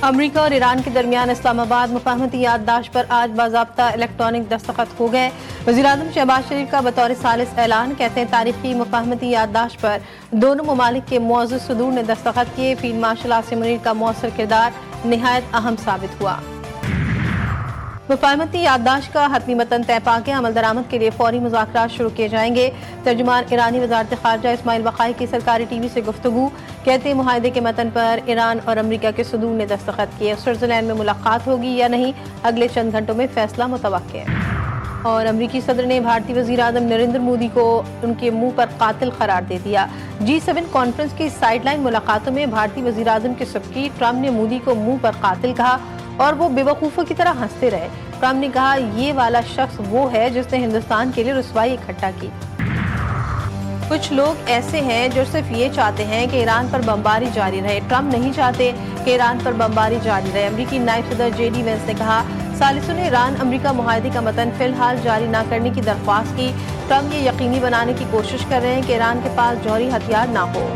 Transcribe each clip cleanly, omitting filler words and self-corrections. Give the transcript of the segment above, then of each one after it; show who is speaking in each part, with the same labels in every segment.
Speaker 1: امریکہ اور ایران کے درمیان اسلام آباد مفاہمتی یادداشت پر آج باضابطہ الیکٹرانک دستخط ہو گئے۔ وزیراعظم شہباز شریف کا بطور ثالث اعلان، کہتے ہیں تاریخی مفاہمتی یادداشت پر دونوں ممالک کے معزز صدور نے دستخط کیے۔ فیلڈ مارشل عاصم منیر کا مؤثر کردار نہایت اہم ثابت ہوا۔ مفاہمتی یادداشت کا حتمی متن طے پا گیا، عمل درآمد کے لیے فوری مذاکرات شروع کیے جائیں گے۔ ترجمان ایرانی وزارت خارجہ اسماعیل بقائی کی سرکاری ٹی وی سے گفتگو، کہتے ہیں معاہدے کے متن پر ایران اور امریکہ کے صدور نے دستخط کیے۔ سوئٹزرلینڈ میں ملاقات ہوگی یا نہیں، اگلے چند گھنٹوں میں فیصلہ متوقع ہے۔ اور امریکی صدر نے بھارتی وزیر اعظم نریندر مودی کو ان کے منہ پر قاتل قرار دے دیا۔ G7 کانفرنس کی سائیڈ لائن ملاقاتوں میں بھارتی وزیر اعظم کی سبکی، ٹرمپ نے مودی کو منہ پر قاتل کہا اور وہ بے وقوفوں کی طرح ہنستے رہے۔ ٹرمپ نے کہا یہ والا شخص وہ ہے جس نے ہندوستان کے لیے رسوائی اکٹھا کی۔ کچھ لوگ ایسے ہیں جو صرف یہ چاہتے ہیں کہ ایران پر بمباری جاری رہے۔ ٹرمپ نہیں چاہتے کہ ایران پر بمباری جاری رہے۔ امریکی نائب صدر JD وینس نے کہا ثالثوں نے ایران امریکہ معاہدے کا متن فی الحال جاری نہ کرنے کی درخواست کی۔ ٹرمپ یہ یقینی بنانے کی کوشش کر رہے ہیں کہ ایران کے پاس جوہری ہتھیار نہ ہو۔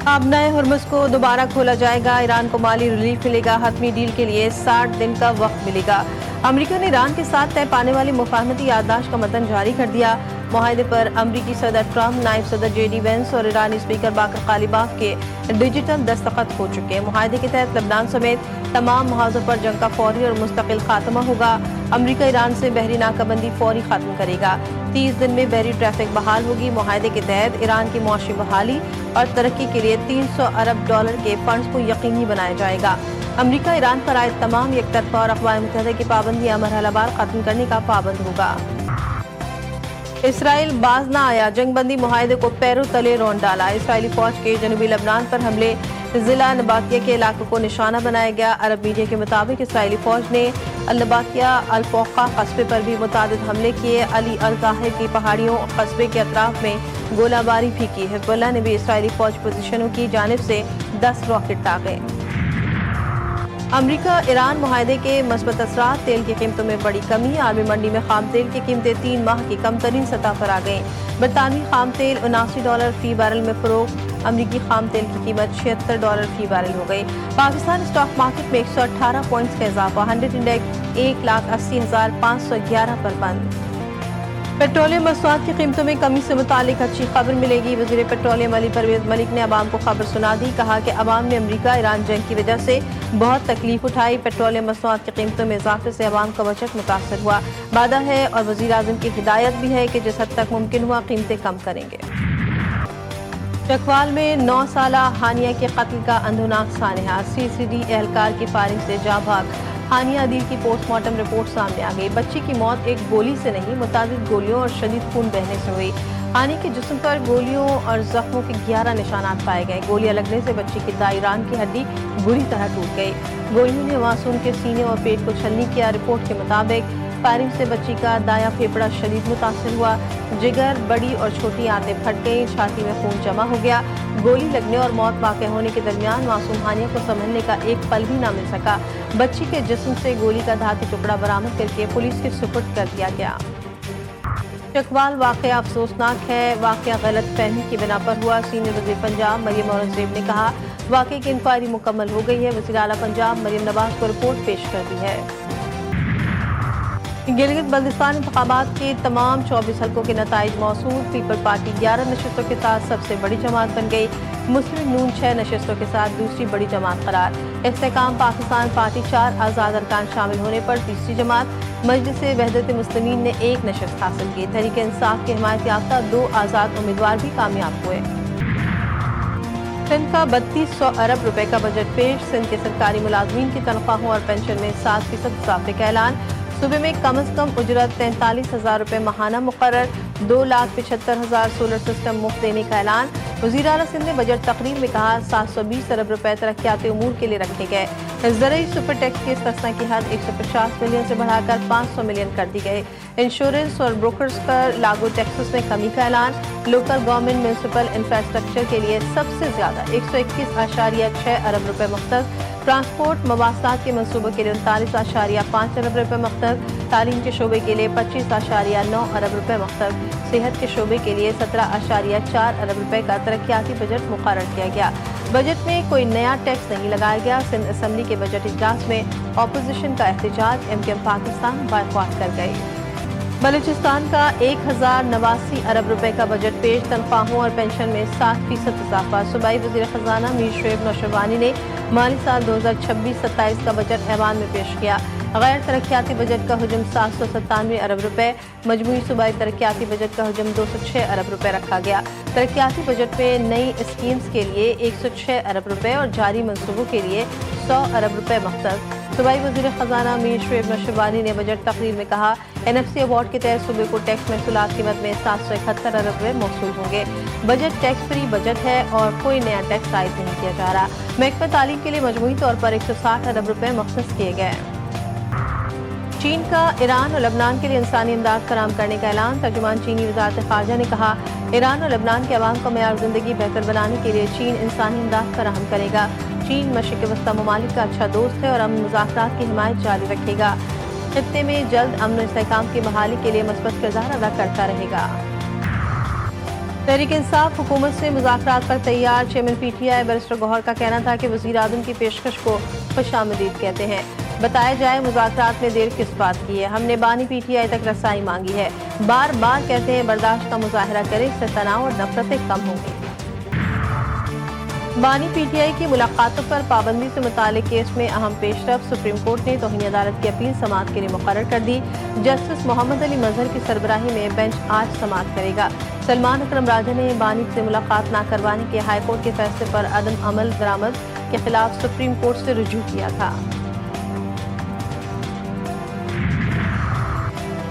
Speaker 1: اب نئے ہرمز کو دوبارہ کھولا جائے گا، ایران کو مالی ریلیف ملے گا، حتمی ڈیل کے لیے 60 دن کا وقت ملے گا۔ امریکہ نے ایران کے ساتھ طے پانے والی مفاہمتی یادداشت کا متن جاری کر دیا۔ معاہدے پر امریکی صدر ٹرمپ، نائب صدر JD وینس اور ایرانی اسپیکر باقر غالیباف کے ڈیجیٹل دستخط ہو چکے ہیں۔ معاہدے کے تحت لبنان سمیت تمام محاذوں پر جنگ کا فوری اور مستقل خاتمہ ہوگا۔ امریکہ ایران سے بحری ناکہ بندی فوری ختم کرے گا۔ 30 دن میں بحری ٹریفک بحال ہوگی۔ معاہدے کے تحت ایران کی معاشی بحالی اور ترقی کے لیے $300 ارب کے فنڈز کو یقینی بنایا جائے گا۔ امریکہ ایران پر عائد تمام یک طرفہ اور اقوام متحدہ کی پابندیاں مرحلہ وار ختم کرنے کا پابند ہوگا۔ اسرائیل باز نہ آیا، جنگ بندی معاہدے کو پیروں تلے رون ڈالا۔ اسرائیلی فوج کے جنوبی لبنان پر حملے، ضلع نباتیہ کے علاقوں کو نشانہ بنایا گیا۔ عرب میڈیا کے مطابق اسرائیلی فوج نے النباتیہ الفوقہ قصبے پر بھی متعدد حملے کیے۔ علی الظاہر کی پہاڑیوں قصبے کے اطراف میں گولہ باری بھی کی۔ حزب اللہ نے بھی اسرائیلی فوج پوزیشنوں کی جانب سے 10 راکٹ داغے۔ امریکہ ایران معاہدے کے مثبت اثرات، تیل کی قیمتوں میں بڑی کمی، عالمی منڈی میں خام تیل کی قیمتیں 3 ماہ کی کم ترین سطح پر آ گئیں۔ برطانوی خام تیل $79 فی بیرل میں فروخت، امریکی خام تیل کی قیمت $76 فی بیرل ہو گئی۔ پاکستان اسٹاک مارکیٹ میں 118 پوائنٹس کا اضافہ، 100 انڈیکس 1,80,511 پر بند۔ پیٹرولیم مصنوعات کی قیمتوں میں کمی سے متعلق اچھی خبر ملے گی۔ وزیر پیٹرولیم علی پرویز ملک نے عوام کو خبر سنا دی، کہا کہ عوام نے امریکہ ایران جنگ کی وجہ سے بہت تکلیف اٹھائی۔ پیٹرولیم مصنوعات کی قیمتوں میں اضافے سے عوام کا بجٹ متاثر ہوا۔ وعدہ ہے اور وزیر اعظم کی ہدایت بھی ہے کہ جس حد تک ممکن ہوا قیمتیں کم کریں گے۔ چکوال میں 9 سالہ ہانیہ کے قتل کا اندھوناک سانحہ، CCD اہلکار کی فائرنگ سے جاں بحق۔ ہانیہ عدیل کی پوسٹ مارٹم رپورٹ سامنے آ گئی۔ بچی کی موت ایک گولی سے نہیں، متعدد گولیوں اور شدید خون بہنے سے ہوئی۔ ہانیہ کے جسم پر گولیوں اور زخموں کے 11 نشانات پائے گئے۔ گولیاں لگنے سے بچی کی دائیں ران کی ہڈی بری طرح ٹوٹ گئی۔ گولیوں نے معصوم کے سینے اور پیٹ کو چھلنی کیا۔ رپورٹ کے مطابق فائرنگ سے بچی کا دایاں پھیپھڑا شدید متاثر ہوا، جگر، بڑی اور چھوٹی آنتیں پھٹ گئیں، چھاتی میں خون جمع ہو گیا۔ گولی لگنے اور موت واقع ہونے کے درمیان معصوم ہانیہ کو سنبھلنے کا ایک پل بھی نہ مل سکا۔ بچی کے جسم سے گولی کا دھاتی ٹکڑا برآمد کر کے پولیس کے سپرد کر دیا گیا۔ چکوال واقعہ افسوسناک ہے، واقعہ غلط فہمی کی بنا پر ہوا۔ سینئر وزیر پنجاب مریم اورنگزیب نے کہا واقعے کی انکوائری مکمل ہو گئی ہے، وزیر اعلیٰ پنجاب مریم نواز کو رپورٹ پیش کر دی ہے۔ گلگت بلتستان انتخابات کے تمام 24 حلقوں کے نتائج موصول، پیپل پارٹی 11 نشستوں کے ساتھ سب سے بڑی جماعت بن گئی، مسلم نون 6 نشستوں کے ساتھ دوسری بڑی جماعت قرار۔ استحکام پاکستان پارٹی 4 آزاد ارکان شامل ہونے پر تیسری جماعت، مجلس وحدت مسلمین نے 1 نشست حاصل کی۔ تحریک انصاف کے حمایت یافتہ 2 آزاد امیدوار بھی کامیاب ہوئے۔ سندھ کا 3200 ارب روپے کا بجٹ پیش، سندھ کے سرکاری ملازمین کی تنخواہوں اور پینشن میں 7% اضافے کا اعلان۔ صوبے میں کم از کم اجرت 43,000 روپے ماہانہ مقرر، 2,75,000 سولر سسٹم مفت دینے کا اعلان۔ وزیر اعلیٰ سندھ نے بجٹ تقریر میں کہا 720 ارب روپے ترقیاتی امور کے لیے رکھے گئے۔ زرعی سپر ٹیکس کی استثنا کی حد 150 ملین سے بڑھا کر 500 ملین کر دی گئی۔ انشورنس اور بروکرز پر لاگو ٹیکسز میں کمی کا اعلان۔ لوکل گورنمنٹ میونسپل انفراسٹرکچر کے لیے سب سے زیادہ 121.6 ارب روپے مختص۔ ٹرانسپورٹ مواصلات کے منصوبوں کے لیے 39.5 ارب روپے مختص۔ تعلیم کے شعبے کے لیے 25.9 ارب روپے مختص۔ صحت کے شعبے کے لیے 17.4 ارب روپے کا ترقیاتی بجٹ مقرر کیا گیا۔ بجٹ میں کوئی نیا ٹیکس نہیں لگایا گیا۔ سندھ اسمبلی کے بجٹ اجلاس میں اپوزیشن کا احتجاج، MKM پاکستان بائیکاٹ کر گئی۔ بلوچستان کا 1089 ارب روپے کا بجٹ پیش، تنخواہوں اور پینشن میں 7% اضافہ۔ صوبائی وزیر خزانہ میر شعیب نوشروانی نے مالی سال 2026-27 کا بجٹ ایوان میں پیش کیا۔ غیر ترقیاتی بجٹ کا حجم 797 ارب روپے، مجموعی صوبائی ترقیاتی بجٹ کا حجم 206 ارب روپے رکھا گیا۔ ترقیاتی بجٹ میں نئی اسکیمز کے لیے 106 ارب روپے اور جاری منصوبوں کے لیے 100 ارب روپے مختص۔ صوبائی وزیر خزانہ میر شعیب نوشروانی نے بجٹ تقریر میں کہا، NFC ایوارڈ کے تحت صوبے کو ٹیکس محصولات کی مد میں 771 ارب روپے موصول ہوں گے۔ بجٹ ٹیکس فری بجٹ ہے اور کوئی نیا ٹیکس عائد نہیں کیا جا رہا۔ محکمہ تعلیم کے لیے مجموعی طور پر 160 ارب روپے مختص کیے گئے۔ چین کا ایران اور لبنان کے لیے انسانی امداد فراہم کرنے کا اعلان۔ ترجمان چینی وزارت خارجہ نے کہا، ایران اور لبنان کے عوام کا معیار زندگی بہتر بنانے کے لیے چین انسانی امداد فراہم کرے گا۔ چین مشرق وسطی ممالک کا اچھا دوست ہے اور امن مذاکرات کی حمایت جاری رکھے گا۔ خطے میں جلد امن و استحکام کی بحالی کے لیے مثبت کردار ادا کرتا رہے گا۔ تحریک انصاف حکومت سے مذاکرات پر تیار۔ چیئرمین PTI بیرسٹر گوہر کا کہنا تھا کہ وزیر اعظم کی پیشکش کو خوش آمدید کہتے ہیں۔ بتایا جائے مذاکرات میں دیر کس بات کی ہے، ہم نے بانی PTI تک رسائی مانگی ہے، بار بار کہتے ہیں برداشت کا مظاہرہ کرے، اس سے تناؤ اور نفرتیں کم ہوں گی۔ بانی PTI کی ملاقاتوں پر پابندی سے متعلق کیس میں اہم پیش رفت، سپریم کورٹ نے توہین عدالت کی اپیل سماعت کے لیے مقرر کر دی۔ جسٹس محمد علی مظہر کی سربراہی میں بینچ آج سماعت کرے گا۔ سلمان اکرم راجہ نے بانی سے ملاقات نہ کروانے کے ہائی کورٹ کے فیصلے پر عدم عمل درآمد کے خلاف سپریم کورٹ سے رجوع کیا تھا۔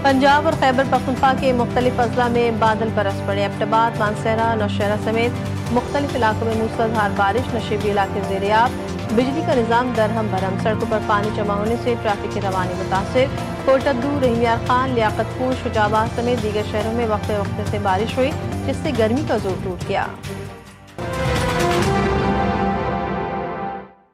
Speaker 1: پنجاب اور خیبر پختونخوا کے مختلف اضلاع میں بادل برس پڑے۔ ایبٹ آباد، مانسہرہ، نوشہرہ سمیت مختلف علاقوں میں موسلادھار بارش، نشیبی علاقے زیریاب، بجلی کا نظام درہم برہم، سڑکوں پر پانی جمع ہونے سے ٹریفک کی روانی متاثر۔ کوٹدو، رحیم یار خان، لیاقت پور، شجاع آباد سمیت دیگر شہروں میں وقفے وقفے سے بارش ہوئی، جس سے گرمی کا زور ٹوٹ گیا۔